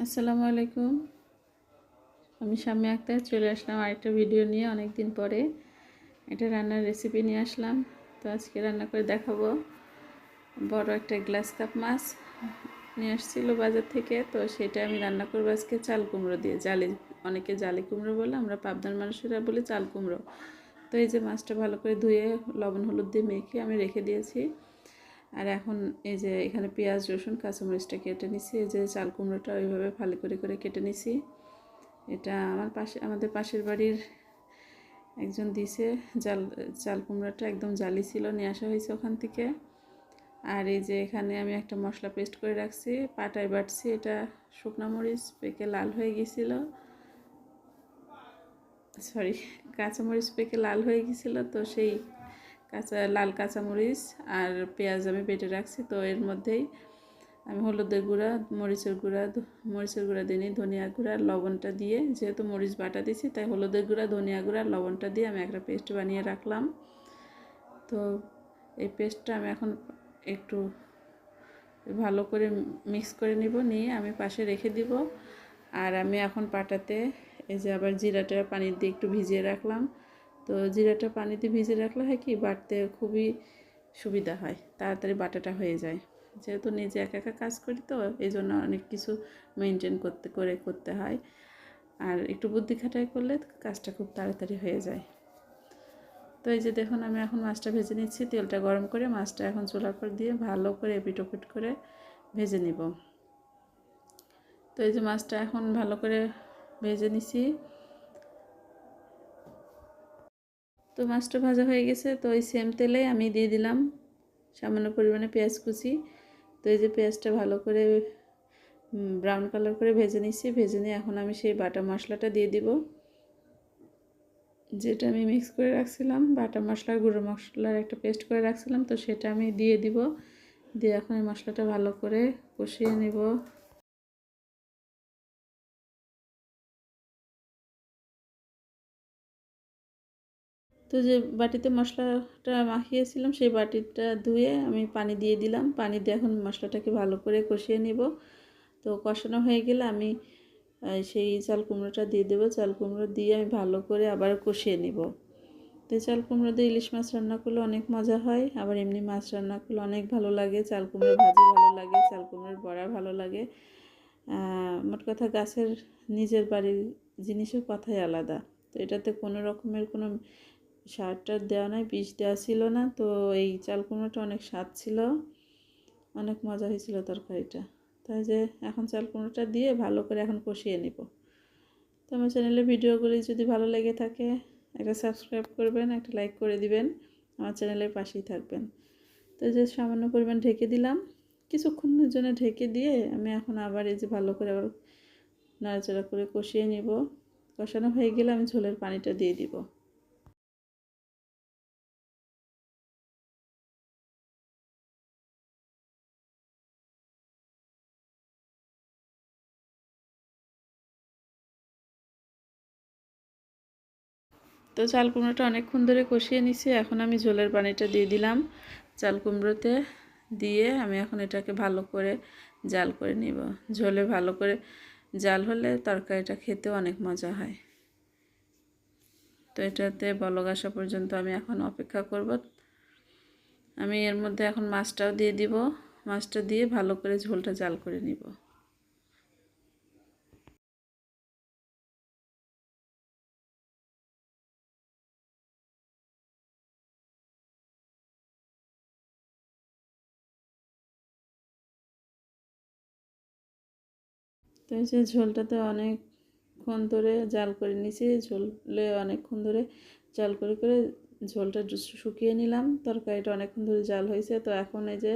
আসসালামু আলাইকুম। আমি শাম্মী আক্তার চলে আসলাম আরেকটা ভিডিও নিয়ে। অনেক দিন পরে একটা রান্নার রেসিপি নিয়ে আসলাম। তো আজকে রান্না করে দেখাবো। বড় একটা গ্লাস কাপ মাছ নিয়ে আসছিল বাজার থেকে, তো সেটা আমি রান্না করবো আজকে চাল কুমড়ো দিয়ে। অনেকে জালি কুমড়ো বলে, আমরা পাবনার মানুষেরা বলি চাল কুমড়ো। তো এই যে মাছটা ভালো করে ধুয়ে লবণ হলুদ দিয়ে মেখে আমি রেখে দিয়েছি। আর এখন এই যে এখানে পেঁয়াজ রসুন কাঁচামরিচটা কেটে নিছি। এই যে চাল কুমড়োটা ওইভাবে ফালি করে করে কেটে নিছি। এটা আমাদের পাশের বাড়ির একজন দিছে। চাল কুমড়োটা একদম জালি ছিল, নিয়ে আসা হয়েছে ওখান থেকে। আর এই যে এখানে আমি একটা মশলা পেস্ট করে রাখছি, পাটায় বাটছি। এটা শুকনো মরিচ পেকে লাল হয়ে গেছিলো, সরি, কাঁচামরিচ পেকে লাল হয়ে গেছিলো। তো সেই লাল কাঁচামরিচ আর পেঁয়াজ আমি বেটে রাখছি। তো এর মধ্যেই আমি হলুদের গুঁড়া, মরিচের গুঁড়া দিইনি, ধনিয়া গুঁড়া, লবণটা দিয়ে, যেহেতু মরিচ বাটা দিছি তাই হলুদের গুঁড়া, ধনিয়া গুঁড়া, লবণটা দিয়ে আমি একটা পেস্ট বানিয়ে রাখলাম। তো এই পেস্টটা আমি এখন একটু ভালো করে মিক্স করে নিয়ে আমি পাশে রেখে দিব। আর আমি এখন পাটাতে এই যে আবার জিরাটা পানি দিয়ে একটু ভিজিয়ে রাখলাম। তো জিরাটা পানিতে ভিজিয়ে রাখলে হয় কি, বাটতে খুবই সুবিধা হয়, তাড়াতাড়ি বাটাটা হয়ে যায়। যেহেতু নিজে একা একা কাজ করি, তো এই জন্য অনেক কিছু মেনটেন করতে হয়। আর একটু বুদ্ধি খাটাই করলে কাজটা খুব তাড়াতাড়ি হয়ে যায়। তো এই যে দেখুন, আমি এখন মাছটা ভেজে নিচ্ছি। তেলটা গরম করে মাছটা এখন চুলার পর দিয়ে ভালো করে এপিট ওপিট করে ভেজে নিব। তো এই যে মাছটা এখন ভালো করে ভেজে নিছি। তো মাছটা ভাজা হয়ে গেছে। তো ওই সেম তেলে আমি দিয়ে দিলাম সামান্য পরিমাণে পেঁয়াজ কুচি। তো এই যে পেঁয়াজটা ভালো করে ব্রাউন কালার করে ভেজে নিচ্ছি। ভেজে নিয়ে এখন আমি সেই বাটা মশলাটা দিয়ে দিব, যেটা আমি মিক্স করে রাখছিলাম। বাটা মশলার গুঁড়ো মশলার একটা পেস্ট করে রাখছিলাম, তো সেটা আমি দিয়ে দিব। দিয়ে এখন এই মশলাটা ভালো করে কষিয়ে নেব। তো যে বাটিতে মশলাটা মাখিয়েছিলাম, সেই বাটিটা ধুয়ে আমি পানি দিয়ে দিলাম। পানি দিয়ে এখন মশলাটাকে ভালো করে কষিয়ে নেব। তো কষানো হয়ে গেলে আমি সেই চাল কুমড়োটা দিয়ে দেবো। চাল কুমড়ো দিয়ে আমি ভালো করে আবার কষিয়ে নেব। তো চাল কুমড়ো দিয়ে ইলিশ মাছ রান্না করলে অনেক মজা হয়, আবার এমনি মাছ রান্না করলে অনেক ভালো লাগে। চাল কুমড়ো ভাজি ভালো লাগে, চাল কুমড়োর বড়া ভালো লাগে। মোট কথা, গাছের নিজের বাড়ির জিনিসের কথাই আলাদা। তো এটাতে কোনো রকমের কোনো সার টার দেওয়া নাই, বিষ দেওয়া ছিল না। তো এই চাল কুমড়োটা অনেক স্বাদ ছিল, অনেক মজা হয়েছিল তরকারিটা। তাই যে এখন চাল কুমড়োটা দিয়ে ভালো করে এখন কষিয়ে নেব। তো আমার চ্যানেলের ভিডিওগুলি যদি ভালো লেগে থাকে, একটা সাবস্ক্রাইব করবেন, একটা লাইক করে দিবেন, আমার চ্যানেলের পাশেই থাকবেন। তো যে সামান্য পরিমাণ ঢেকে দিলাম, কিছুক্ষণের জন্য ঢেকে দিয়ে আমি এখন আবার এই যে ভালো করে আবার নাড়াচাড়া করে কষিয়ে নিব। কষানো হয়ে গেলে আমি ঝোলের পানিটা দিয়ে দিব। তো চাল কুমড়োটা অনেকক্ষণ ধরে কষিয়ে নিছি। এখন আমি ঝোলের পানিটা দিয়ে দিলাম চাল কুমড়োতে। দিয়ে আমি এখন এটাকে ভালো করে জাল করে নিব। ঝোলে ভালো করে জাল হলে তরকারিটা খেতেও অনেক মজা হয়। তো এটাতে বলক আসা পর্যন্ত আমি এখন অপেক্ষা করব। আমি এর মধ্যে এখন মাছটাও দিয়ে দিব। মাছটা দিয়ে ভালো করে ঝোলটা জাল করে নিব। তো এই যে ঝোলটাতে অনেকক্ষণ ধরে জাল করে নিয়েছি। ঝোলে অনেকক্ষণ ধরে জাল করে করে ঝোলটা শুকিয়ে নিলাম। তরকারিটা অনেকক্ষণ ধরে জাল হয়েছে। তো এখন এই যে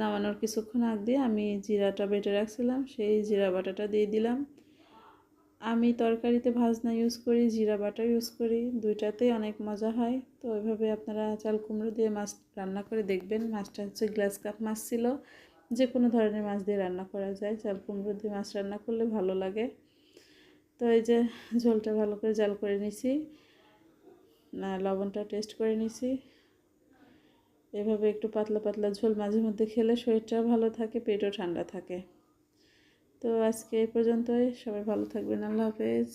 নামানোর কিছুক্ষণ আগ দিয়ে আমি জিরাটা বেটে রাখছিলাম, সেই জিরা বাটাটা দিয়ে দিলাম। আমি তরকারিতে ভাজনা ইউজ করি, জিরা বাটা ইউজ করি, দুইটাতেই অনেক মজা হয়। তো ওইভাবে আপনারা চাল কুমড়ো দিয়ে মাছ রান্না করে দেখবেন। মাছটা হচ্ছে গ্লাস কাপ মাছ ছিল, যে কোনো ধরনের মাছ দিয়ে রান্না করা যায়। চাল কুমড়ো দিয়ে মাছ রান্না করলে ভালো লাগে। তো এই যে ঝোলটা ভালো করে জাল করে নিছি, লবণটা টেস্ট করে নিছি। এভাবে একটু পাতলা পাতলা ঝোল মাঝে মধ্যে খেলে শরীরটাও ভালো থাকে, পেটও ঠান্ডা থাকে। তো আজকে এই পর্যন্তই, সবাই ভালো থাকবেন, আল্লাহ হাফেজ।